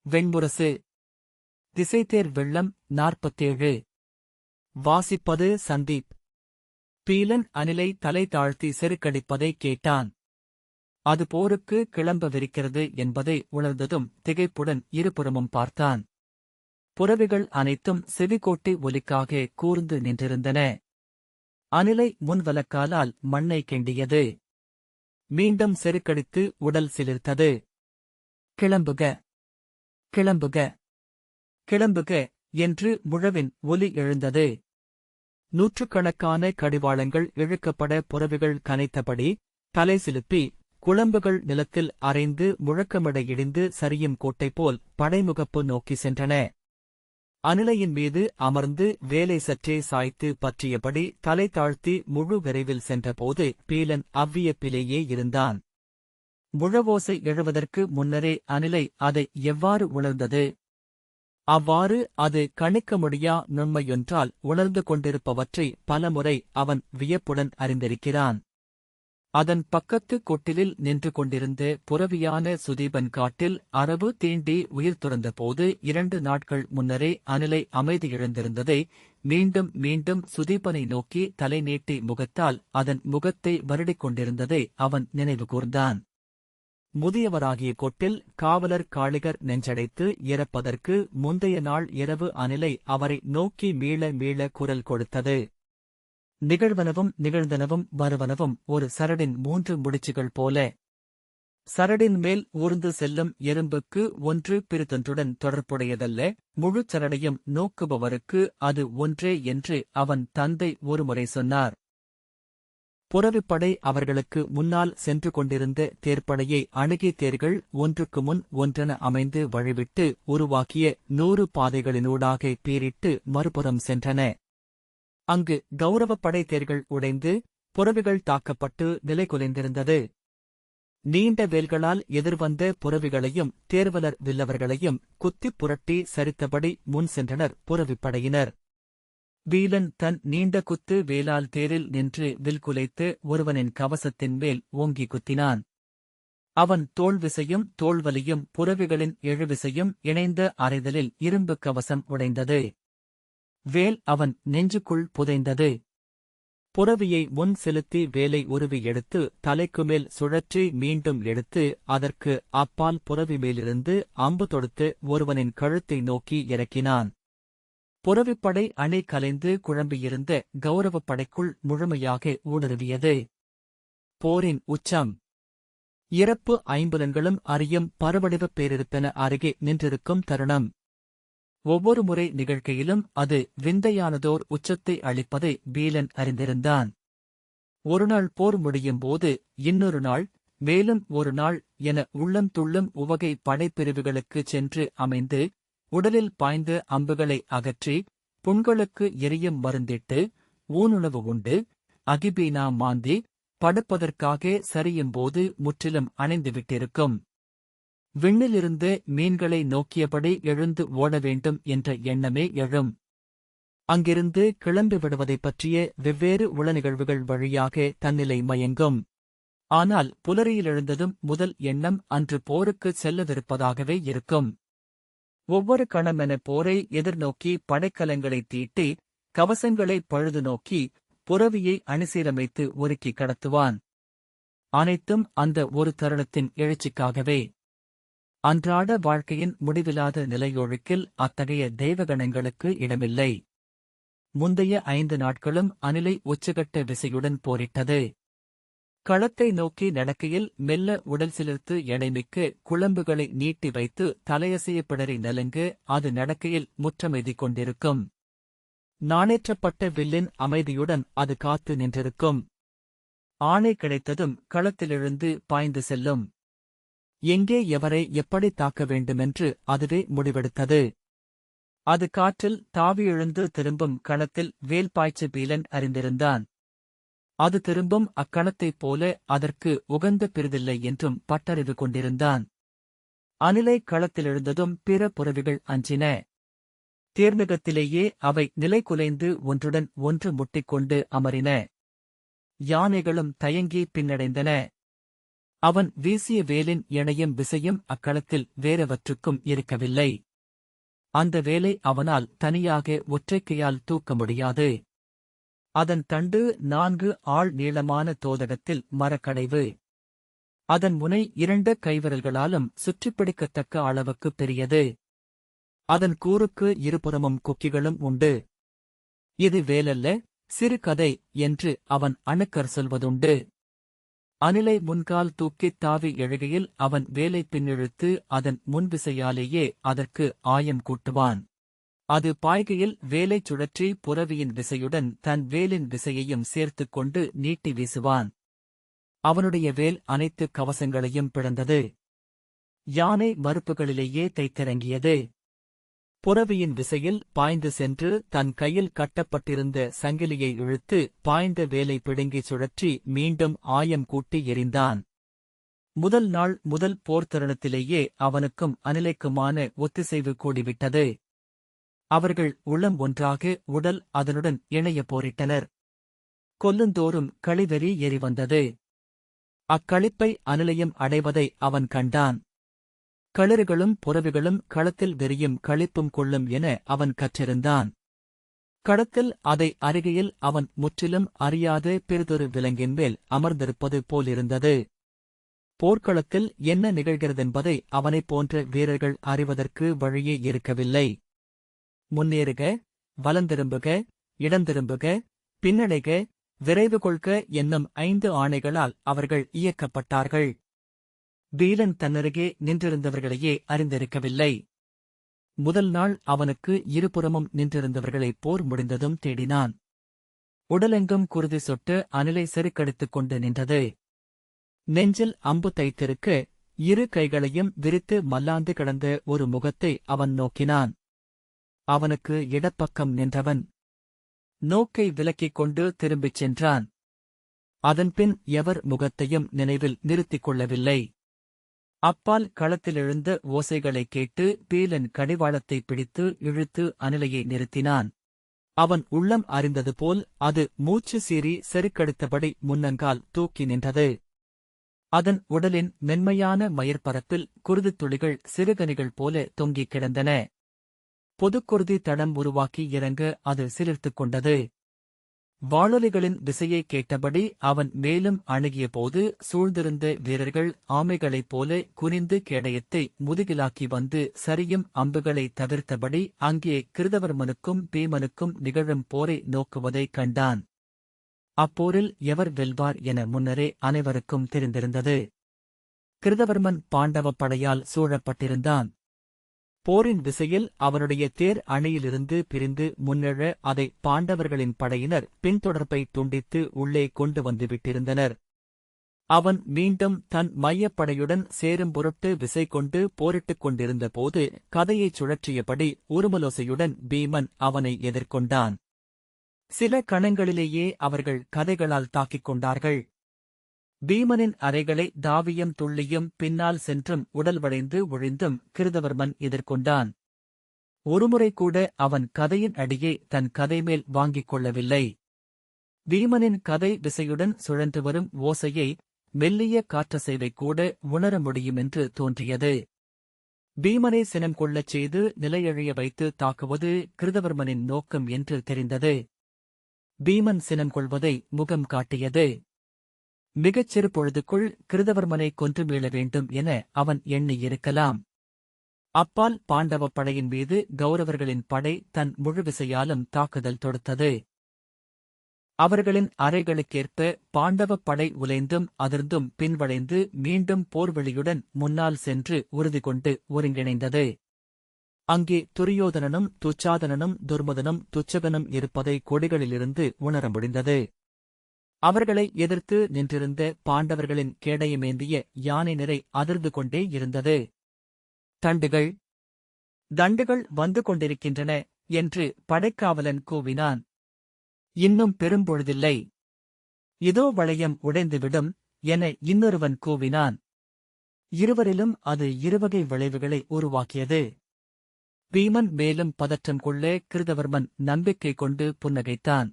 வெண்முரசு. திசைதேர் வெள்ளம் 47. வாசிப்பது சந்தீப். பீலன் அணிலை தலை தாழ்த்தி செருக்கடிப்பதை கேட்டான். அது போருக்கு கிளம்பவிருக்கிறது என்பதை உணர்ந்ததும் திகைப்புடன் இருபுறமும் பார்த்தான். புறவிகள் அனைத்தும் செவிகோட்டி ஒலிக்காக கூர்ந்து நின்றிருந்தன. அணிலை முன்வலக்காலால் மண்ணை கிண்டியது. மீண்டும் செருக்கடித்து உடல் சிலிர்த்தது. கிளம்புக, கிளம்புக, கிளம்புக என்று முழவின் ஒலி எழுந்தது. நூற்றுக்கணக்கான கடிவாளங்கள் இழுக்கப்பட புறவிகள் கனைத்தபடி தலை சிலுப்பி குளம்புகள் நிலத்தில் அரைந்து முழக்கமிட இடிந்து சரியும் கோட்டைப்போல் படைமுகப்பு நோக்கி சென்றன. அணிலையின் மீது அமர்ந்து வேலை சற்றே சாய்த்து பற்றியபடி தலை தாழ்த்தி முழு விரைவில் சென்றபோது பீலன் அவ்வியப்பிலேயே இருந்தான். முழவோசை எழுவதற்கு முன்னரே அணிலை அதை எவ்வாறு உணர்ந்தது? அவ்வாறு அது கணிக்க முடியா நுண்மையொன்றால் உணர்ந்து கொண்டிருப்பவற்றை பலமுறை அவன் வியப்புடன் அறிந்திருக்கிறான். அதன் பக்கத்து கொட்டிலில் நின்று கொண்டிருந்த புறவியான சுதீபன் காட்டில் அரவு தீண்டி உயிர் துறந்தபோது 2 நாட்கள் முன்னரே அணிலை அமைதியிழந்திருந்ததை மீண்டும் மீண்டும் சுதீபனை நோக்கி தலை நீட்டி முகத்தால் அதன் முகத்தை வருடிக் கொண்டிருந்ததை அவன் நினைவு கூர்ந்தான். முதியவராகிய கொட்டில் காவலர் காளிகர் நெஞ்சடைத்து இறப்பதற்கு முந்தைய நாள் இரவு அணிலை அவரை நோக்கி மீள மீள குரல் கொடுத்தது. நிகழ்வனவும் நிகழ்ந்தனவும் வருவனவும் ஒரு சரடின் 3 முடிச்சுகள் போல. சரடின் மேல் ஊர்ந்து செல்லும் எறும்புக்கு ஒன்று பிறிதொன்றுடன் தொடர்புடையதல்ல, முழுச் சரடையும் நோக்குபவருக்கு அது ஒன்றே என்று அவன் தந்தை ஒருமுறை சொன்னார். புறவிப்படை அவர்களுக்கு முன்னால் சென்று கொண்டிருந்த தேர்ப்படையை அணுகிய தேர்கள் ஒன்றுக்கு முன் ஒன்றென அமைந்து வழிவிட்டு உருவாக்கிய 100 பாதைகளினூடாக பீரிட்டு மறுபுறம் சென்றன. அங்கு கௌரவப்படை தேர்கள் உடைந்து புறவிகள் தாக்கப்பட்டு நிலைகுலைந்திருந்தது. நீண்ட வேல்களால் எதிர்வந்த புறவிகளையும் தேர்வலர் வில்லவர்களையும் குத்திப் புரட்டி சரித்தபடி முன் சென்றனர் புறவிப்படையினர். பீலன் தன் நீண்ட குத்து வேலால் தேரில் நின்று வில் குலைத்து ஒருவனின் கவசத்தின் மேல் ஓங்கி குத்தினான். அவன் தோள்விசையும் தோள்வலியும் புறவிகளின் எழுவிசையும் இணைந்த அறைதலில் இரும்பு கவசம் உடைந்தது. வேல் அவன் நெஞ்சுக்குள் புதைந்தது. புறவியை முன் செலுத்தி வேலை உருவி எடுத்து தலைக்குமேல் சுழற்றி மீண்டும் எடுத்து அதற்கு அப்பால் புறவி மேலிருந்து அம்பு தொடுத்து ஒருவனின் கழுத்தை நோக்கி இறக்கினான். புறவிப்படை அணி கலைந்து குழம்பியிருந்த கௌரவப்படைக்குள் முழுமையாக ஊடுருவியது. போரின் உச்சம். இறப்பு ஐம்புலன்களும் அறியும் பரவடிவப் பேரிருப்பென அருகே நின்றிருக்கும் தருணம். ஒவ்வொரு முறை நிகழ்கையிலும் அது விந்தையானதோர் உச்சத்தை அளிப்பதை பீலன் அறிந்திருந்தான். ஒருநாள் போர் முடியும் போது இன்னொரு நாள், மேலும் ஒரு நாள் என உள்ளம் துள்ளும் உவகை படைப்பிரிவுகளுக்குச் சென்று அமைந்து உடலில் பாய்ந்த அம்புகளை அகற்றி புண்களுக்கு எரியும் மருந்திட்டு ஊனுணவு உண்டு அகிபீனா மாந்தி படுப்பதற்காக சரியும்போது முற்றிலும் அணைந்துவிட்டிருக்கும். விண்ணிலிருந்து மீன்களை நோக்கியபடி எழுந்து ஓட வேண்டும் என்ற எண்ணமே எழும். அங்கிருந்து கிளம்பி விடுவதைப் பற்றிய வெவ்வேறு உளநிகழ்வுகள் வழியாக தன்னிலை மயங்கும். ஆனால் புலரியில் எழுந்ததும் முதல் எண்ணம் அன்று போருக்குச் செல்லவிருப்பதாகவே இருக்கும். ஒவ்வொரு கணமென போரை எதிர்நோக்கி படைக்கலங்களை தீட்டி கவசங்களை பழுது நோக்கி புறவியை அணிசீரமைத்து ஒருக்கி கடத்துவான். அனைத்தும் அந்த ஒரு தருணத்தின் எழுச்சிக்காகவே. அன்றாட வாழ்க்கையின் முடிவில்லாத நிலையொழுக்கில் அத்தகைய தெய்வகணங்களுக்கு இடமில்லை. முந்தைய 5 நாட்களும் அணிலை உச்சகட்ட விசையுடன் போரிட்டது. களத்தை நோக்கி நடக்கையில் மெல்ல உடல் சிலிர்த்து எடைமிக்க குளம்புகளை நீட்டி வைத்து தலையசைய பிடரி நலுங்கு அது நடக்கையில் முற்றமைதி கொண்டிருக்கும். நாணேற்றப்பட்ட வில்லின் அமைதியுடன் அது காத்து நின்றிருக்கும். ஆணை கிடைத்ததும் களத்திலிருந்து பாய்ந்து செல்லும். எங்கே எவரை எப்படி தாக்க வேண்டுமென்று அதுவே முடிவெடுத்தது. அது காற்றில் தாவி எழுந்து திரும்பும் கணத்தில் வேல் பாய்ச்ச பீலன் அறிந்திருந்தான். அது திரும்பும் அக்கணத்தைப் போல அதற்கு உகந்த பிறிதில்லை என்றும் பட்டறிவு கொண்டிருந்தான். அணிலை களத்திலெழுந்ததும் பிற புறவிகள் அஞ்சின. தேர்மிகத்திலேயே அவை நிலை குலைந்து ஒன்றுடன் ஒன்று முட்டிக்கொண்டு அமரின. யானைகளும் தயங்கி பின்னடைந்தன. அவன் வீசிய வேலின் இணையும் விசையும் அக்களத்தில் வேறெவற்றுக்கும் இருக்கவில்லை. அந்த வேலை அவனால் தனியாக ஒற்றைக்கையால் தூக்க முடியாது. அதன் தண்டு 4 ஆள் நீளமான தோதகத்தில் மரக்கடைவு. அதன் முனை 2 கைவிரல்களாலும் சுற்றிப்பிடிக்கத்தக்க அளவுக்கு பெரியது. அதன் கூருக்கு இருபுறமும் கொக்கிகளும் உண்டு. இது வேலல்ல, சிறு கதை என்று அவன் அணுக்கர் சொல்வதுண்டு. அணிலை முன்கால் தூக்கித் தாவி எழுகையில் அவன் வேலை பின்னிழுத்து அதன் முன்விசையாலேயே அதற்கு ஆயம் கூட்டுவான். அது பாய்கையில் வேலைச் சுழற்றி புரவியின் விசையுடன் தன் வேலின் விசையையும் சேர்த்துக் கொண்டு நீட்டி வீசுவான். அவனுடைய வேல் அனைத்து கவசங்களையும் பிளந்தது. யானை மறுப்புகளிலேயே தைத்திறங்கியது. புரவியின் விசையில் பாய்ந்து சென்று தன் கையில் கட்டப்பட்டிருந்த சங்கிலியை இழுத்து பாய்ந்த வேலை பிடுங்கி சுழற்றி மீண்டும் ஆயம் கூட்டி எறிந்தான். முதல் நாள் முதல் போர்த்தருணத்திலேயே அவனுக்கும் அணிலைக்குமான ஒத்திசைவு கூடிவிட்டது. அவர்கள் உளம் ஒன்றாக உடல் அதனுடன் இணைய போரிட்டனர். கொல்லுந்தோறும் களிவெறி எரிவந்தது. அக்களிப்பை அணிலையும் அடைவதை அவன் கண்டான். களிறுகளும் புரவிகளும் களத்தில் வெறியும் களிப்பும் கொள்ளும் என அவன் கற்றிருந்தான். களத்தில் அதை அருகையில் அவன் முற்றிலும் அறியாத பெரிதொரு விலங்கின் மேல் அமர்ந்திருப்பது போலிருந்தது. போர்க்களத்தில் என்ன நிகழ்கிறதென்பதை அவனைப் போன்ற வீரர்கள் அறிவதற்கு வழியே இருக்கவில்லை. முன்னேறுக, வலந்திரும்புக, இடந்திரும்புக, பின்னடைக, விரைவு கொள்க என்னும் 5 ஆணைகளால் அவர்கள் இயக்கப்பட்டார்கள். வீரன் தன்னருகே நின்றிருந்தவர்களையே அறிந்திருக்கவில்லை. முதல் நாள் அவனுக்கு இருபுறமும் நின்றிருந்தவர்களை போர் முடிந்ததும் தேடினான். உடலெங்கும் குருதி சொட்டு அணிலை செருக்கடித்துக் கொண்டு நின்றது. நெஞ்சில் அம்பு தைத்திருக்க 2 கைகளையும் விரித்து மல்லாந்து கிடந்த ஒரு முகத்தை அவன் நோக்கினான். அவனுக்கு இடப்பக்கம் நின்றவன் நோக்கை விலக்கிக் கொண்டு திரும்பிச் சென்றான். அதன்பின் எவர் முகத்தையும் நினைவில் நிறுத்திக் கொள்ளவில்லை. அப்பால் களத்திலெழுந்த ஓசைகளைக் கேட்டு பீலன் கடிவாளத்தை பிடித்து இழுத்து அணிலையை நிறுத்தினான். அவன் உள்ளம் அறிந்தது போல் அது மூச்சு சீறி செருக்கெடுத்தபடி முன்னங்கால் தூக்கி நின்றது. அதன் உடலின் மென்மையான மயிர்பரப்பில் குருதித் துளிகள் சிறுகனிகள் போல தொங்கிக் கிடந்தன. பொதுக்குருதி தடம் உருவாக்கி இறங்க அது சிலிர்த்துக் கொண்டது. வாளொலிகளின் விசையைக் கேட்டபடி அவன் மேலும் அணுகியபோது சூழ்ந்திருந்த வீரர்கள் ஆமைகளைப் போல குனிந்து கேடயத்தை முதுகிலாக்கி வந்து சரியும் அம்புகளைத் தவிர்த்தபடி அங்கே கிருதவர்மனுக்கும் பீமனுக்கும் நிகழும் போரை நோக்குவதைக் கண்டான். அப்போரில் எவர் வெல்வார் என முன்னரே அனைவருக்கும் தெரிந்திருந்தது. கிருதவர்மன் பாண்டவப் படையால் சூழப்பட்டிருந்தான். போரின் விசையில் அவனுடைய தேர் அணியிலிருந்து பிரிந்து முன்னெழ அதை பாண்டவர்களின் படையினர் பின்தொடர்பை துண்டித்து உள்ளே கொண்டு வந்துவிட்டிருந்தனர். அவன் மீண்டும் தன் மையப்படையுடன் சேரும் பொருட்டு விசை கொண்டு போரிட்டுக் கொண்டிருந்த போது கதையைச் சுழற்றியபடி உருமலோசையுடன் பீமன் அவனை எதிர்கொண்டான். சில கணங்களிலேயே அவர்கள் கதைகளால் தாக்கிக் கொண்டார்கள். பீமனின் அறைகளை தாவியம் துள்ளியும் பின்னால் சென்றும் உடல் வளைந்து ஒழிந்தும் கிருதவர்மன் எதிர்கொண்டான். ஒருமுறை கூட அவன் கதையின் அடியே தன் கதைமேல் வாங்கிக் கொள்ளவில்லை. பீமனின் கதை விசையுடன் சுழன்று வரும் ஓசையை மெல்லிய காற்றசைவை கூட உணர முடியுமென்று தோன்றியது. பீமனை சினம் கொள்ளச் செய்து நிலையழிய வைத்து தாக்குவது கிருதவர்மனின் நோக்கம் என்று தெரிந்தது. பீமன் சினம் கொள்வதை முகம் காட்டியது. மிகச் சிறு பொழுதுக்குள் கிருதவர்மனை கொன்று மீள வேண்டும் என அவன் எண்ணியிருக்கலாம். அப்பால் பாண்டவப் படையின் மீது கௌரவர்களின் படை தன் முழுவிசையாலும் தாக்குதல் தொடுத்தது. அவர்களின் அறைகளுக்கேற்ப பாண்டவப் படை உலைந்தும் அதிர்ந்தும் பின்வளைந்து மீண்டும் போர்வெளியுடன் முன்னால் சென்று உறுதி கொண்டு ஒருங்கிணைந்தது. அங்கே துரியோதனனும் துச்சாதனனும் துர்முதனும் துச்சகனும் இருப்பதை கொடிகளிலிருந்து உணர முடிந்தது. அவர்களை எதிர்த்து நின்றிருந்த பாண்டவர்களின் கேடயமேந்திய யானை நிரை அதிர்ந்து கொண்டே இருந்தது. தண்டுகள் தண்டுகள் வந்து கொண்டிருக்கின்றன என்று படைக்காவலன் கூவினான். இன்னும் பெரும்பொழுதில்லை, இதோ வளையம் உடைந்துவிடும் என இன்னொருவன் கூவினான். இருவரிலும் அது இருவகை விளைவுகளை உருவாக்கியது. பீமன் மேலும் பதற்றம் கொள்ள கிருதவர்மன் நம்பிக்கை கொண்டு புன்னகைத்தான்.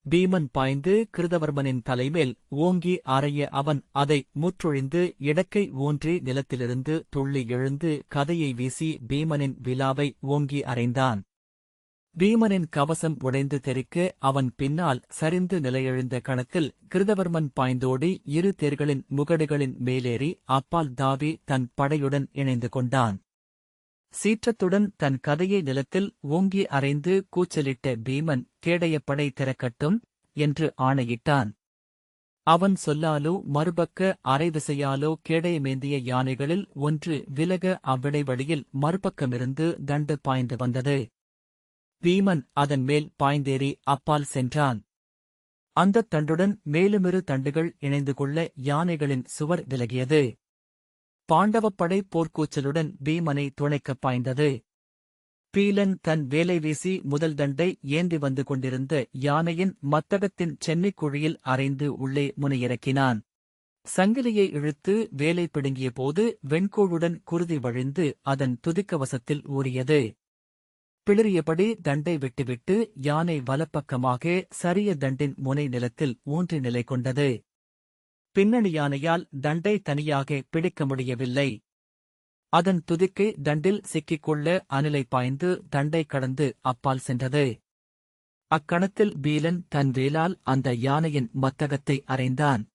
பீமன் பாய்ந்து கிருதவர்மனின் தலைமேல் ஓங்கி அறைய அவன் அதை முற்றொழிந்து இடக்கை ஊன்றி நிலத்திலிருந்து துள்ளி எழுந்து கதையை வீசி பீமனின் விலாவை ஓங்கி அறைந்தான். பீமனின் கவசம் உடைந்து தெறிக்க அவன் பின்னால் சரிந்து நிலையெழுந்த கணத்தில் கிருதவர்மன் பாய்ந்தோடி இரு தேர்களின் முகடுகளின் மேலேறி அப்பால் தாவி தன் படையுடன் இணைந்து கொண்டான். சீற்றத்துடன் தன் கதையை நிலத்தில் ஓங்கி அறைந்து கூச்சலிட்ட பீமன் கேடயப்படை திறக்கட்டும் என்று ஆணையிட்டான். அவன் சொல்லாலோ மறுபக்க அரைவிசையாலோ கேடயமேந்திய யானைகளில் ஒன்று விலக அவ்விடை வழியில் மறுபக்கமிருந்து தண்டு பாய்ந்து வந்தது. பீமன் அதன் மேல் பாய்ந்தேறி அப்பால் சென்றான். அந்தத் தண்டுடன் மேலுமிரு தண்டுகள் இணைந்து கொள்ள யானைகளின் சுவர் விலகியது. பாண்டவப்படை போர்க்கூச்சலுடன் பீமனை துணைக்கப் பாய்ந்தது. பீலன் தன் வேலை வீசி முதல் தண்டை ஏந்தி வந்து கொண்டிருந்த யானையின் மத்தகத்தின் சென்னிக் குழியில் அறைந்து உள்ளே முனையிறக்கினான். சங்கிலியை இழுத்து வேலை பிடுங்கிய போது வெண்கோளுடன் குருதி வழிந்து அதன் துதிக்கவசத்தில் ஊறியது. பிளிறியபடி தண்டை விட்டுவிட்டு யானை வலப்பக்கமாக சரிய தண்டின் முனை நிலத்தில் ஊன்றி நிலை கொண்டது. பின்னணி யானையால் தண்டை தனியாக பிடிக்க முடியவில்லை. அதன் துதிக்கை தண்டில் சிக்கிக்கொள்ள அனிலை பாய்ந்து தண்டை கடந்து அப்பால் சென்றது. அக்கணத்தில் பீலன் தன் வேலால் அந்த யானையின் மத்தகத்தை அறைந்தான்.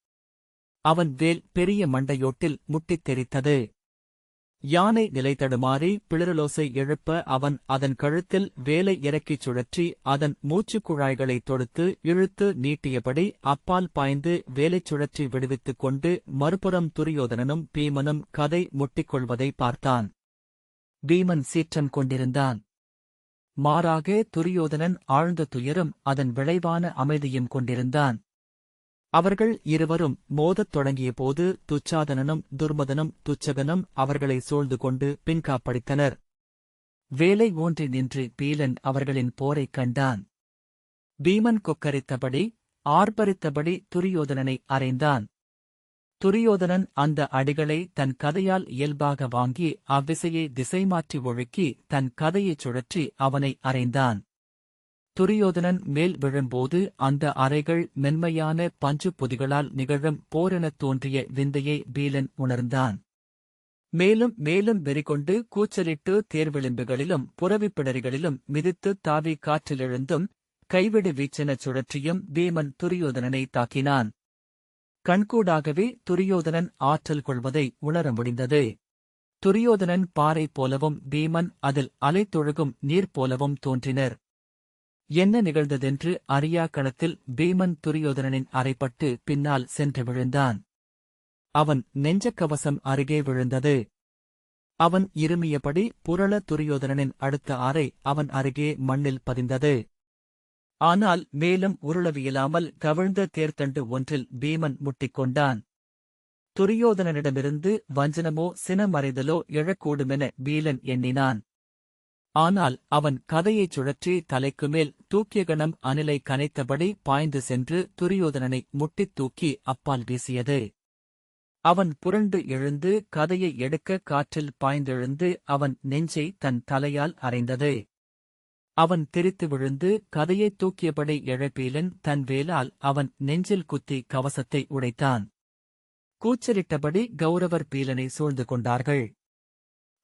அவன் வேல் பெரிய மண்டையோட்டில் முட்டித் தெரித்தது. யானை நிலை தடுமாறி பிளிரலோசை எழுப்ப அவன் அதன் கழுத்தில் வேலை இறக்கிச் சுழற்றி அதன் மூச்சுக் குழாய்களை தொடுத்து இழுத்து நீட்டியபடி அப்பால் பாய்ந்து வேலைச் சுழற்றி விடுவித்துக் கொண்டு மறுபுறம் துரியோதனனும் பீமனும் கதை முட்டிக்கொள்வதை பார்த்தான். பீமன் சீற்றம் கொண்டிருந்தான். மாறாக துரியோதனன் ஆழ்ந்த துயரும் அதன் விளைவான அமைதியும் கொண்டிருந்தான். அவர்கள் இருவரும் மோதத் தொடங்கியபோது துச்சாதனனும் துர்மதனும் துச்சகனும் அவர்களை சூழ்ந்து கொண்டு பின்காப்படித்தனர். வேலை ஊன்றி நின்று பீலன் அவர்களின் போரைக் கண்டான். பீமன் கொக்கரித்தபடி ஆர்ப்பரித்தபடி துரியோதனனை அறைந்தான். துரியோதனன் அந்த அடிகளை தன் கதையால் இயல்பாக வாங்கி அவ்விசையை திசை மாற்றி ஒழுக்கி தன் கதையைச் சுழற்றி அவனை அறைந்தான். துரியோதனன் மேல் விழும்போது அந்த அறைகள் மென்மையான பஞ்சு பொதிகளால் நிகழும் போரெனத் தோன்றிய விந்தையை பீலன் உணர்ந்தான். மேலும் மேலும் வெறிகொண்டு கூச்சலிட்டு தேர்விளிம்புகளிலும் புறவிப்பிடரிகளிலும் மிதித்து தாவி காற்றிலெழுந்தும் கைவிடு வீச்செனச் சுழற்றியும் பீமன் துரியோதனனை தாக்கினான். கண்கூடாகவே துரியோதனன் ஆற்றல் கொள்வதை உணர முடிந்தது. துரியோதனன் பாறை போலவும் பீமன் அதில் அலைத்தொழுகும் நீர் போலவும் தோன்றினர். என்ன நிகழ்ந்ததென்று அறியா களத்தில் பீமன் துரியோதனனின் அறைப்பட்டு பின்னால் சென்று விழுந்தான். அவன் நெஞ்சக்கவசம் அருகே விழுந்தது. அவன் இருமியபடி புரள துரியோதனனின் அடுத்த அறை அவன் அருகே மண்ணில் பதிந்தது. ஆனால் மேலும் உருளவியலாமல் கவிழ்ந்த தேர்தண்டு ஒன்றில் பீமன் முட்டிக்கொண்டான். துரியோதனனிடமிருந்து வஞ்சனமோ சினமறைதலோ எழக்கூடுமென பீலன் எண்ணினான். ஆனால் அவன் கதையைச் சுழற்றி தலைக்குமேல் தூக்கிய கணம் அனிலை கனைத்தபடி பாய்ந்து சென்று துரியோதனனை முட்டித் தூக்கி அப்பால் வீசியது. அவன் புரண்டு எழுந்து கதையை எடுக்க காற்றில் பாய்ந்தெழுந்து அவன் நெஞ்சை தன் தலையால் அறைந்தது. அவன் தெரித்து விழுந்து கதையைத் தூக்கியபடி எழப்பீலன் தன் வேலால் அவன் நெஞ்சில் குத்தி கவசத்தை உடைத்தான். கூச்சலிட்டபடி கௌரவர் பீலனை சூழ்ந்து கொண்டார்கள்.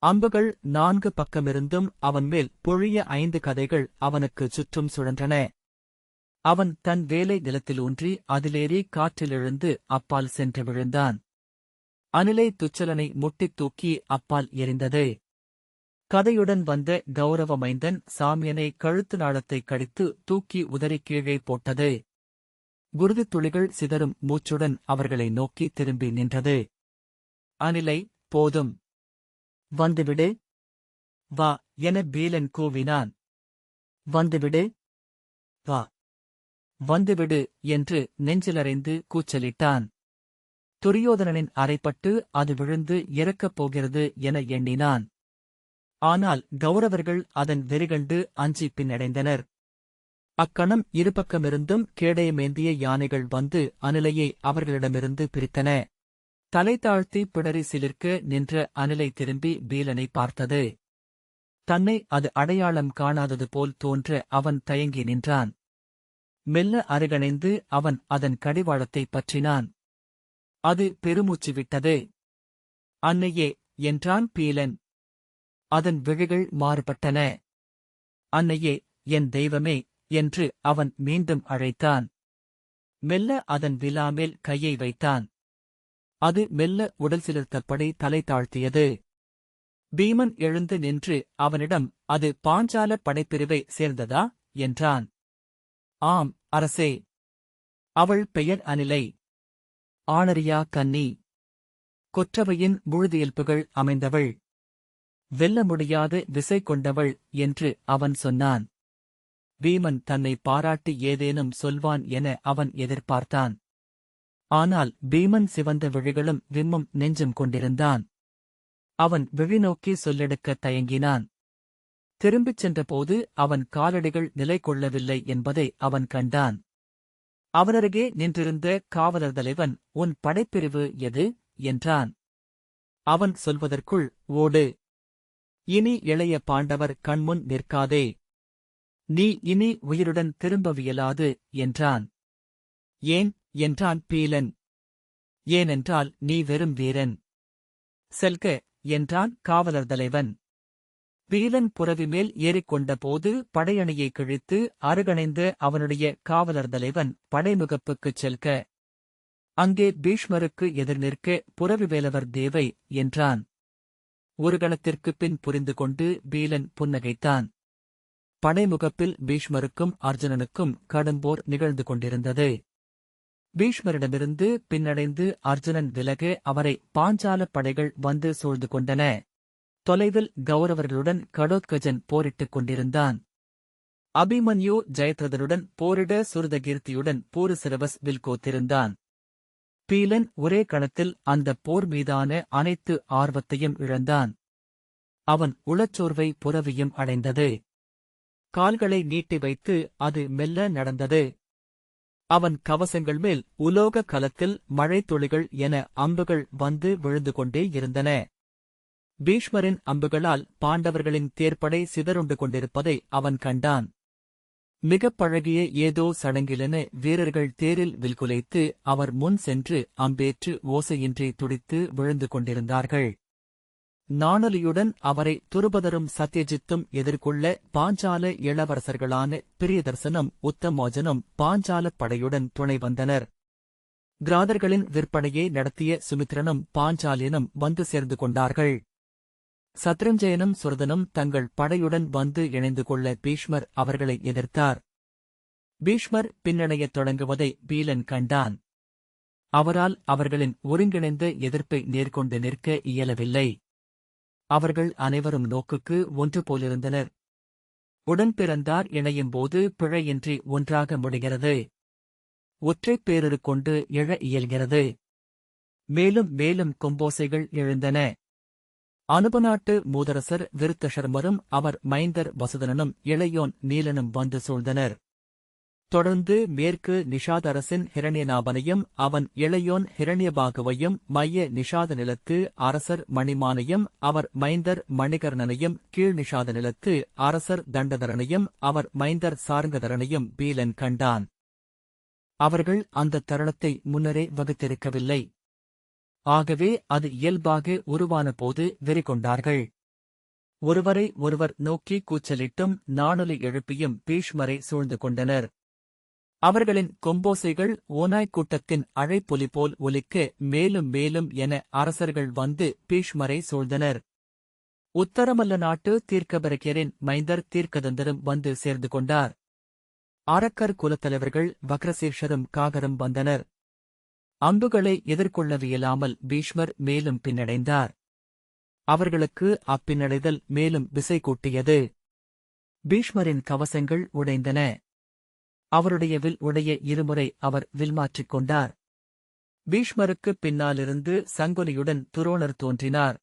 அம்புகள் 4 பக்கமிருந்தும் அவன் மேல் பொழிய 5 கதைகள் அவனுக்குச் சுற்றும் சுழன்றன. அவன் தன் வேலை நிலத்தில் ஊன்றி அதிலேறி காற்றிலெழுந்து அப்பால் சென்று விழுந்தான். அனிலை துச்சலனை முட்டித் தூக்கி அப்பால் எறிந்தது. கதையுடன் வந்த கௌரவ மைந்தன் சாமியனை கழுத்து நாளத்தைக் கடித்து தூக்கி உதறி கீழே போட்டது. குருதித் துளிகள் சிதறும் மூச்சுடன் அவர்களை நோக்கி திரும்பி நின்றது. அனிலை, போதும், வந்துவிடு, வா என பீலன் கூவினான். வந்துவிடு, வா, வந்துவிடு என்று நெஞ்சிலறைந்து கூச்சலிட்டான். துரியோதனனின் அறைப்பட்டு அது விழுந்து இறக்கப் போகிறது என எண்ணினான். ஆனால் கௌரவர்கள் அதன் வெறிகண்டு அஞ்சி பின்னடைந்தனர். அக்கணம் இருபக்கமிருந்தும் கேடயமேந்திய யானைகள் வந்து அனிலையை அவர்களிடமிருந்து பிரித்தன. தலை தாழ்த்தி பிடரி சிலிர்க்க நின்ற அனிலை திரும்பி பீலனை பார்த்தது. தன்னை அது அடையாளம் காணாதது போல் தோன்ற அவன் தயங்கி நின்றான். மெல்ல அருகணைந்து அவன் அதன் கடிவாளத்தைப் பற்றினான். அது பெருமூச்சு விட்டது. அன்னையே என்றான் பீலன். அதன் விழிகள் மாறுபட்டன. அன்னையே, என் தெய்வமே என்று அவன் மீண்டும் அழைத்தான். மெல்ல அதன் விலாமேல் கையை வைத்தான். அது மெல்ல உடல் சிலிர்த்தபடி தலை தாழ்த்தியது. பீமன் எழுந்து நின்று அவனிடம், அது பாஞ்சால படைப்பிரிவை சேர்ந்ததா என்றான். ஆம் அரசே. அவள் பெயர் அனிலை. ஆணரியா கன்னி. கொற்றவையின் முழுதியல்புகள் அமைந்தவள். வெல்ல முடியாத விசை கொண்டவள் என்று அவன் சொன்னான். பீமன் தன்னை பாராட்டி ஏதேனும் சொல்வான் என அவன் எதிர்பார்த்தான். ஆனால் பீமன் சிவந்த விழிகளும் விம்மும் நெஞ்சும் கொண்டிருந்தான். அவன் விழிநோக்கி சொல்லெடுக்கத் தயங்கினான். திரும்பிச் சென்றபோது அவன் காலடிகள் நிலை கொள்ளவில்லை என்பதை அவன் கண்டான். அவனருகே நின்றிருந்த காவலர் தலைவன், உன் படைப்பிரிவு எது என்றான். அவன் சொல்வதற்குள், ஓடு. இனி இளைய பாண்டவர் கண்முன் நிற்காதே. நீ இனி உயிருடன் திரும்பவியலாது என்றான். ஏன் என்றான் பீலன். ஏனென்றால் நீ வெறும் வீரன். செல்க என்றான் காவலர் தலைவன். பீலன் புரவி மேல் ஏறிக்கொண்டபோது படையணியை கிழித்து அருகணைந்த அவனுடைய காவலர் தலைவன் படைமுகப்புக்குச் செல்க. அங்கே பீஷ்மருக்கு எதிர் நிற்க புரவி வேலவர் தேவை என்றான். ஒரு கணத்திற்குப் பின் புரிந்து கொண்டு பீலன் புன்னகைத்தான். படைமுகப்பில் பீஷ்மருக்கும் அர்ஜுனனுக்கும் கடும்போர் நிகழ்ந்து கொண்டிருந்தது. பீஷ்மரிடமிருந்து பின்னடைந்து அர்ஜுனன் விலக அவரை பாஞ்சாலப் படைகள் வந்து சூழ்ந்து கொண்டன. தொலைவில் கௌரவர்களுடன் கடோத்கஜன் போரிட்டுக் கொண்டிருந்தான். அபிமன்யு ஜெயத்ரதனுடன் போரிட சுருதகீர்த்தியுடன் பூருசிரவஸ் வில் கோத்திருந்தான். பீலன் ஒரே கணத்தில் அந்த போர் மீதான அனைத்து ஆர்வத்தையும் இழந்தான். அவன் உளச்சோர்வை புரவியும் அடைந்தது. கால்களை நீட்டி வைத்து அது மெல்ல நடந்தது. அவன் கவசங்கள் மேல் உலோக கலத்தில் மழைத்துளிகள் என அம்புகள் வந்து விழுந்து கொண்டே இருந்தன. பீஷ்மரின் அம்புகளால் பாண்டவர்களின் தேர்ப்படை சிதறுண்டு கொண்டிருப்பதை அவன் கண்டான். மிகப் பழகிய ஏதோ சடங்கிலென வீரர்கள் தேரில் வில்குலைத்து அவர் முன் சென்று அம்பேற்று ஓசையின்றி துடித்து விழுந்து கொண்டிருந்தார்கள். நாணலியுடன் அவரை துருபதரும் சத்யஜித்தும் எதிர்கொள்ள பாஞ்சால இளவரசர்களான பிரியதர்சனும் உத்தமோஜனும் பாஞ்சாலப் படையுடன் துணை வந்தனர். கிராதர்களின் விற்பனையை நடத்திய சுமித்ரனும் பாஞ்சாலியனும் வந்து சேர்ந்து கொண்டார்கள். சத்ரஞ்சயனும் சுரதனும் தங்கள் படையுடன் வந்து இணைந்து கொள்ள பீஷ்மர் அவர்களை எதிர்த்தார். பீஷ்மர் பின்னடையத் தொடங்குவதை பீலன் கண்டான். அவரால் அவர்களின் ஒருங்கிணைந்த எதிர்ப்பை நேர்கொண்டு நிற்க இயலவில்லை. அவர்கள் அனைவரும் நோக்குக்கு ஒன்று போலிருந்தனர். உடன்பிறந்தார் இணையும்போது பிழையின்றி ஒன்றாக முடிகிறது. ஒற்றைப் பேரொரு கொண்டு எழ இயல்கிறது. மேலும் மேலும் கொம்போசைகள் எழுந்தன. அனுபநாட்டு மூதரசர் விருத்தசர்மரும் அவர் மைந்தர் வசுதனனும் இளையோன் நீலனும் வந்து சூழ்ந்தனர். தொடர்ந்து மேற்கு நிஷாதரசின் ஹிரண்யநாபனையும் அவன் இளையோன் ஹிரண்யபாகுவையும் மைய நிஷாத நிலத்து அரசர் மணிமானையும் அவர் மைந்தர் மணிகர்ணனையும் கீழ் நிஷாத நிலத்து அரசர் தண்டதரனையும் அவர் மைந்தர் சார்ங்கதரனையும் பீலன் கண்டான். அவர்கள் அந்த தருணத்தை முன்னரே வகுத்திருக்கவில்லை. ஆகவே அது இயல்பாக உருவான போது வெறிகொண்டார்கள். ஒருவரை ஒருவர் நோக்கி கூச்சலிட்டும் நாணொலி எழுப்பியும் பீஷ்மரை சூழ்ந்து கொண்டனர். அவர்களின் கொம்போசைகள் ஓநாய்க் கூட்டத்தின் அழைப்பொலி போல் ஒலிக்க மேலும் மேலும் என அரசர்கள் வந்து பீஷ்மரை சூழ்ந்தனர். உத்தரமல்ல நாட்டு தீர்க்கபரக்கியரின் மைந்தர் தீர்க்கதந்தரும் வந்து சேர்ந்து கொண்டார். அரக்கர் குலத்தலைவர்கள் வக்ரசீர்ஷரும் காகரும் வந்தனர். அம்புகளை எதிர்கொள்ளவியலாமல் பீஷ்மர் மேலும் பின்னடைந்தார். அவர்களுக்கு அப்பின்னடைதல் மேலும் விசை கூட்டியது. பீஷ்மரின் கவசங்கள் உடைந்தன. அவருடைய வில் உடைய இருமுறை அவர் வில் மாற்றிக் கொண்டார். பீஷ்மருக்குப் பின்னாலிருந்து சங்குலியுடன் துரோணர் தோன்றினார்.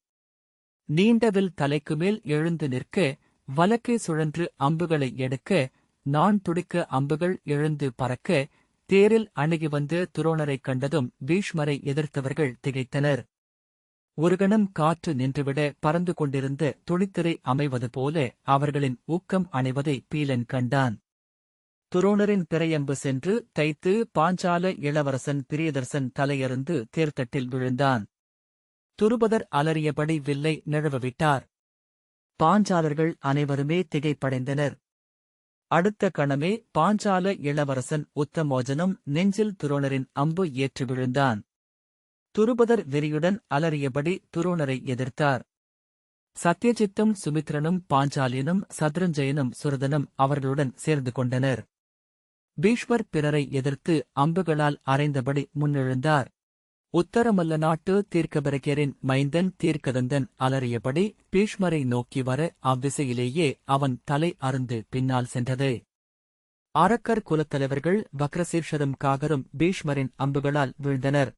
நீண்ட வில் தலைக்கு மேல் எழுந்து நிற்க, வலக்கே சுழன்று அம்புகளை எடுக்க, நான் துடிக்க அம்புகள் எழுந்து பறக்க, தேரில் அணுகி வந்து துரோணரைக் கண்டதும் பீஷ்மரை எதிர்த்தவர்கள் திகைத்தனர். ஒரு கணம் காற்று நின்றுவிட பறந்து கொண்டிருந்த துணித்திரை அமைவது போல அவர்களின் ஊக்கம் அணைவதை பீலன் கண்டான். துரோணரின் திரையம்பு சென்று தைத்து பாஞ்சால இளவரசன் பிரியதர்சன் தலையறுந்து தேர்தட்டில் விழுந்தான். துருபதர் அலறியபடி வில்லை நிழவவிட்டார். பாஞ்சாலர்கள் அனைவருமே திகைப்படைந்தனர். அடுத்த கணமே பாஞ்சால இளவரசன் உத்தமோஜனம் நெஞ்சில் துரோணரின் அம்பு ஏற்று விழுந்தான். துருபதர் வெறியுடன் அலறியபடி துரோணரை எதிர்த்தார். சத்யஜித்தும் சுமித்ரனும் பாஞ்சாலியனும் சத்ருஞ்சயனும் சுரதனும் அவர்களுடன் சேர்ந்து கொண்டனர். பீஷ்மர் பிறரை எதிர்த்து அம்புகளால் அறைந்தபடி முன்னெழுந்தார். உத்தரமல்ல நாட்டு தீர்க்கபரகரின் மைந்தன் தீர்க்கதந்தன் அலறியபடி பீஷ்மரை நோக்கி வர அவ்விசையிலேயே அவன் தலை அறுந்து பின்னால் சென்றது. அரக்கர் குலத்தலைவர்கள் வக்ரசீர்ஷரும் காகரும் பீஷ்மரின் அம்புகளால் வீழ்ந்தனர்.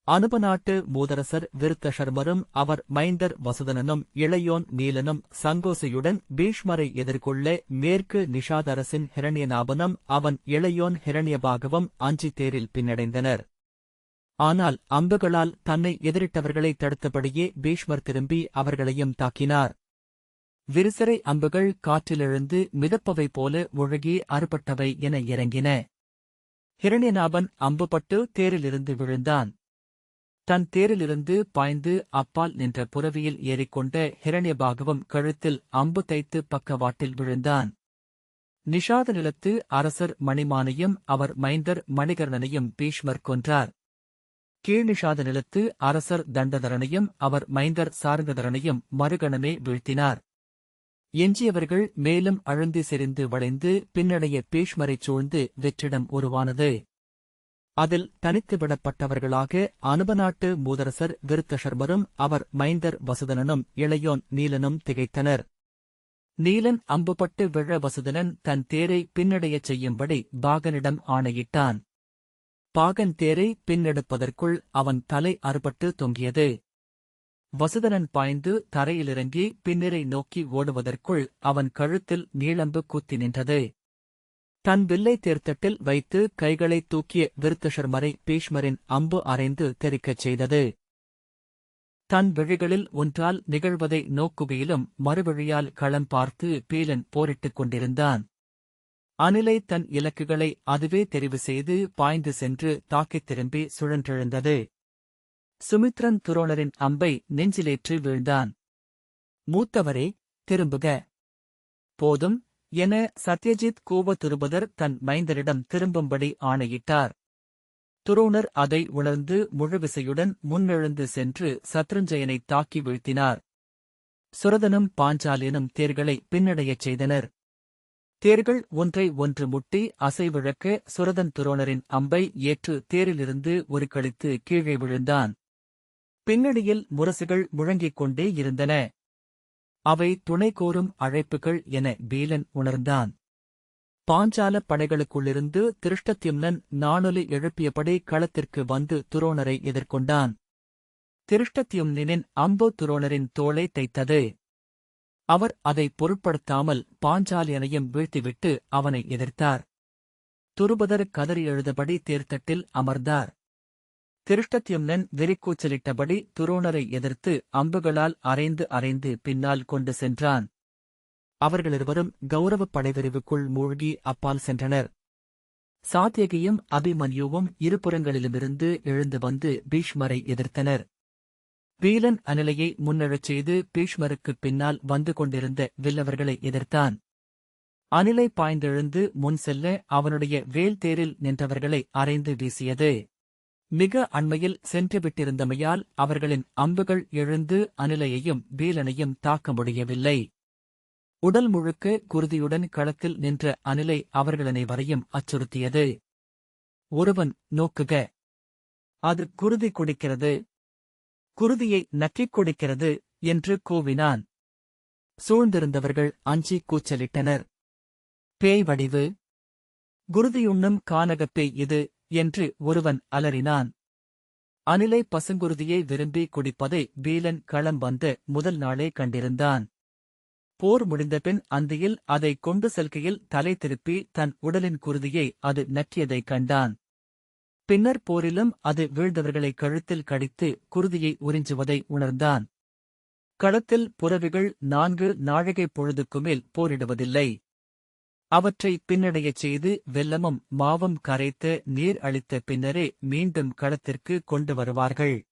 அனுபநாட்டு மூதரசர் விருத்தசர்மரும் அவர் மைந்தர் வசுதனனும் இளையோன் நீலனும் சங்கோசையுடன் பீஷ்மரை எதிர்கொள்ள மேற்கு நிஷாதரசின் ஹிரண்யநாபனும் அவன் இளையோன் ஹிரண்யபாகவும் அஞ்சி தேரில் பின்னடைந்தனர். ஆனால் அம்புகளால் தன்னை எதிரிட்டவர்களை தடுத்தபடியே பீஷ்மர் திரும்பி அவர்களையும் தாக்கினார். விரிசரை அம்புகள் காற்றிலெழுந்து மிதப்பவை போல ஒழுகி அறுபட்டவை என இறங்கின. ஹிரண்யநாபன் அம்புபட்டு தேரிலிருந்து விழுந்தான். தன் தேரிலிருந்து பாய்ந்து அப்பால் நின்ற புரவியில் ஏறிக்கொண்ட ஹிரண்யபாகவும் கழுத்தில் அம்பு தைத்து பக்கவாட்டில் விழுந்தான். நிஷாத நிலத்து அரசர் மணிமானையும் அவர் மைந்தர் மணிகர்ணனையும் பீஷ்மர் கொன்றார். கீழ்நிஷாத நிலத்து அரசர் தண்டதரனையும் அவர் மைந்தர் சார்ங்கதரனையும் மறுகணமே வீழ்த்தினார். எஞ்சியவர்கள் மேலும் அழுந்தி செறிந்து வளைந்து பின்னடைய பீஷ்மரைச் சூழ்ந்து வெற்றிடம் உருவானது. அதில் தனித்து விடப்பட்டவர்களாக அனுபநாட்டு மூதரசர் விருத்தசர்மரும் அவர் மைந்தர் வசுதனனும் இளையோன் நீலனும் திகைத்தனர். நீலன் அம்புபட்டு விழ வசுதனன் தன் தேரை பின்னடையச் செய்யும்படி பாகனிடம் ஆணையிட்டான். பாகன் தேரை பின்னெடுப்பதற்குள் அவன் தலை அறுபட்டு தொங்கியது. வசுதனன் பாய்ந்து தரையிலிறங்கி பின்னரை நோக்கி ஓடுவதற்குள் அவன் கழுத்தில் நீளம்பு குத்தி நின்றது. தன் வில்லை தேர்தட்டில் வைத்து கைகளைத் தூக்கிய விருத்தசர்மரை பீஷ்மரின் அம்பு அறைந்து தெறிக்கச் செய்தது. தன் விழிகளில் ஒன்றால் நிகழ்வதை நோக்குகையிலும் மறுவிழியால் களம் பார்த்து பீலன் போரிட்டுக் கொண்டிருந்தான். அனிலை தன் இலக்குகளை அதுவே தெரிவு செய்து பாய்ந்து சென்று தாக்கித் திரும்பி சுழன்றெழுந்தது. சுமித்ரன் துரோணரின் அம்பை நெஞ்சிலேற்றி வீழ்ந்தான். மூத்தவரே, திரும்புக. போதும் என சத்யஜித் கூவ துருபதர் தன் மைந்தரிடம் திரும்பும்படி ஆணையிட்டார். துரோணர் அதை உணர்ந்து முழுவிசையுடன் முன்னெழுந்து சென்று சத்ருஞ்சயனைத் தாக்கி வீழ்த்தினார். சுரதனும் பாஞ்சாலியனும் தேர்களை பின்னடையச் செய்தனர். தேர்கள் ஒன்றை ஒன்று முட்டி அசைவிழக்க சுரதன் துரோணரின் அம்பை ஏற்று தேரிலிருந்து ஒரு கழித்து கீழே விழுந்தான். பின்னணியில் முரசுகள் முழங்கிக் கொண்டே இருந்தன. அவை துணை கோரும் அழைப்புகள் என பீலன் உணர்ந்தான். பாஞ்சால படைகளுக்குள்ளிருந்து திருஷ்டத்யும்னன் நாணொலி எழுப்பியபடி களத்திற்கு வந்து துரோணரை எதிர்கொண்டான். திருஷ்டத்யும்னனின் அம்பு துரோணரின் தோளை தைத்தது. அவர் அதை பொருட்படுத்தாமல் பாஞ்சாலியனையும் வீழ்த்திவிட்டு அவனை எதிர்த்தார். துருபதர் கதறி எழுதபடி தேர்தட்டில் அமர்ந்தார். திருஷ்டத்யும்னன் வெறிக்கூச்சலிட்டபடி துரோணரை எதிர்த்து அம்புகளால் அறைந்து பின்னால் கொண்டு சென்றான். அவர்களிருவரும் கௌரவப் படைவிரிவுக்குள் மூழ்கி அப்பால் சென்றனர். சாத்யகியும் அபிமன்யுவும் இருபுறங்களிலுமிருந்து எழுந்து வந்து பீஷ்மரை எதிர்த்தனர். பீலன் அனிலையை முன்னெழச் செய்து பீஷ்மருக்குப் பின்னால் வந்து கொண்டிருந்த வில்லவர்களை எதிர்த்தான். அனிலை பாய்ந்தெழுந்து முன் செல்ல அவனுடைய வேல் தேரில் நின்றவர்களை அறைந்து வீசியது. மிக அண்மையில் சென்றுவிட்டிருந்தமையால் அவர்களின் அம்புகள் எழுந்து அனிலையையும் பீலனையும் தாக்க முடியவில்லை. உடல் முழுக்க குருதியுடன் களத்தில் நின்ற அனிலை அவர்களனைவரையும் அச்சுறுத்தியது. ஒருவன் நோக்குக, அது குருதி குடிக்கிறது, குருதியை நக்கிக் குடிக்கிறது என்று கூவினான். சூழ்ந்திருந்தவர்கள் அஞ்சி கூச்சலிட்டனர். பேய் வடிவு, குருதியுண்ணும் கானகப் பேய் இது என்று ஒருவன் அலறினான். அனிலை பசுங்குருதியை விரும்பி குடிப்பதை பீலன் களம் வந்த முதல் நாளே கண்டிருந்தான். போர் முடிந்தபின் அந்தியில் அதை கொண்டு செல்கையில் தலை திருப்பி தன் உடலின் குருதியை அது நக்கியதைக் கண்டான். பின்னர் போரிலும் அது வீழ்ந்தவர்களை கழுத்தில் கடித்து குருதியை உறிஞ்சுவதை உணர்ந்தான். களத்தில் புரவிகள் 4 நாழிகைப் பொழுதுக்குமேல் போரிடுவதில்லை. அவற்றை பின்னடையச் செய்து வெல்லமும் மாவும் கரைத்து நீர் அளித்த பின்னரே மீண்டும் களத்திற்கு கொண்டு வருவார்கள்.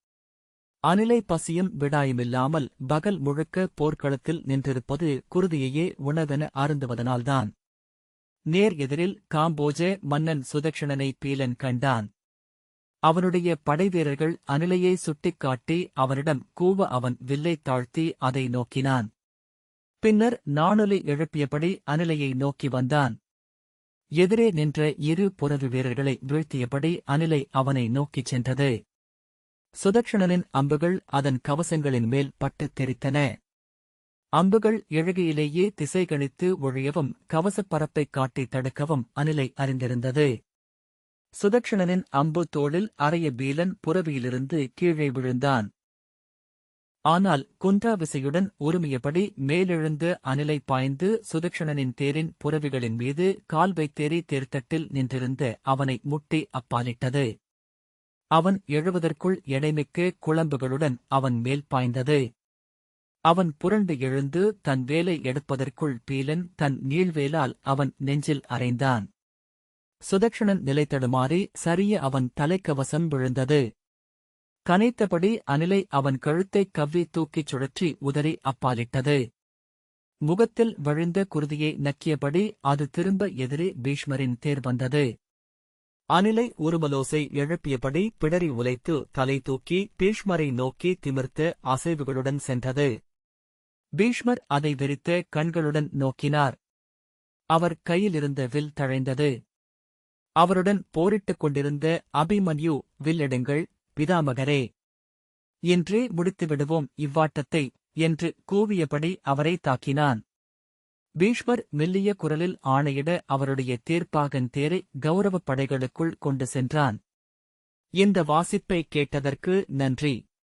அனிலை பசியும் விடாயுமில்லாமல் பகல் முழுக்க போர்க்களத்தில் நின்றிருப்பது குருதியையே உணவென அருந்துவதனால்தான். நேர் எதிரில் காம்போஜ மன்னன் சுதக்ஷணனை பீலன் கண்டான். அவனுடைய படைவீரர்கள் அனிலையை சுட்டிக்காட்டி அவனிடம் கூவ அவன் வில்லைத் தாழ்த்தி அதை நோக்கினான். பின்னர் நாணொலி எழுப்பியபடி அனிலையை நோக்கி வந்தான். எதிரே நின்ற இரு புறவி வீரர்களை வீழ்த்தியபடி அனிலை அவனை நோக்கிச் சென்றது. சுதக்ஷணனின் அம்புகள் அதன் கவசங்களின் மேல் பட்டுத் தெரித்தன. அம்புகள் எழுகையிலேயே திசை கணித்து ஒழியவும் கவசப் பரப்பைக் காட்டி தடுக்கவும் அனிலை அறிந்திருந்தது. சுதக்ஷணனின் அம்பு தோளில் அறைய பீலன் புறவியிலிருந்து கீழே விழுந்தான். ஆனால் குன்றா விசையுடன் உருமியபடி மேலெழுந்து அனிலை பாய்ந்து சுதக்ஷணனின் தேரின் புறவிகளின் மீது கால் வைத்தேறி தேர்த்தட்டில் நின்றிருந்த அவனை முட்டி அப்பாலிட்டது. அவன் எழுவதற்குள் எடைமிக்க குழம்புகளுடன் அவன் மேல் பாய்ந்தது. அவன் புரண்டு எழுந்து தன் வேலை எடுப்பதற்குள் பீலன் தன் நீள்வேலால் அவன் நெஞ்சில் அறைந்தான். சுதக்ஷணன் நிலை தடுமாறி சரிய அவன் தலைக்கவசம் விழுந்தது. கனைத்தபடி அனிலை அவன் கழுத்தைக் கவ்வி தூக்கிச் சுழற்றி உதறி அப்பாலிட்டது. முகத்தில் வழிந்த குருதியை நக்கியபடி அது திரும்ப எதிரே பீஷ்மரின் தேர் வந்தது. அனிலை உருமலோசை எழுப்பியபடி பிடரி உலைத்து தலை தூக்கி பீஷ்மரை நோக்கி திமிர்த்த அசைவுகளுடன் சென்றது. பீஷ்மர் அதை வெறித்த கண்களுடன் நோக்கினார். அவர் கையிலிருந்த வில் தழைந்தது. அவருடன் போரிட்டுக் கொண்டிருந்த அபிமன்யு, வில்லெடுங்கள் பிதாமகரே, இன்றே முடித்துவிடுவோம் இவ்வாட்டத்தை என்று கூவியபடி அவரை தாக்கினான். பீஷ்மர் மெல்லிய குரலில் ஆணையிட அவருடைய தேர்ப்பாகன் தேரை கௌரவப் படைகளுக்குள் கொண்டு சென்றான். இந்த வாசிப்பை கேட்டதற்கு நன்றி.